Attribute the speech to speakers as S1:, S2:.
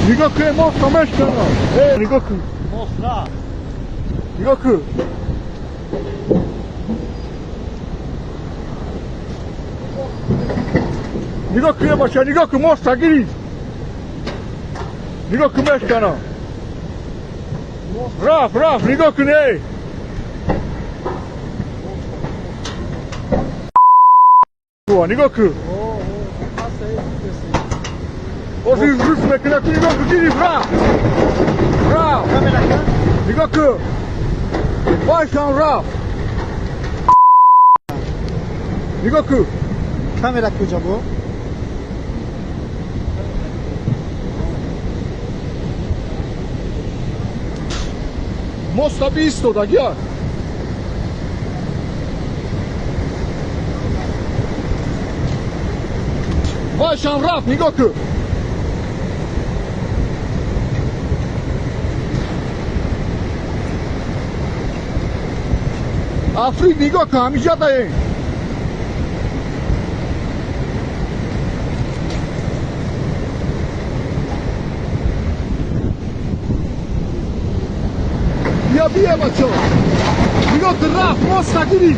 S1: نگاه که مostro مشکنم نگاه که
S2: مostro
S1: نگاه که نگاه که باشه نگاه که mostro گیری نگاه که مشکنم رفت نگاه که نه نگاه که Ozi Rus mekanı nigga gidi bra. Nigga ku. Vay şan raf. Nigga ku.
S2: Kamera kıca bu.
S1: Mostro visto da gya. Vay şan raf nigga ku. Afrik nigah که همیشه داریم بیا بچه نگاه که رفت mostro گیری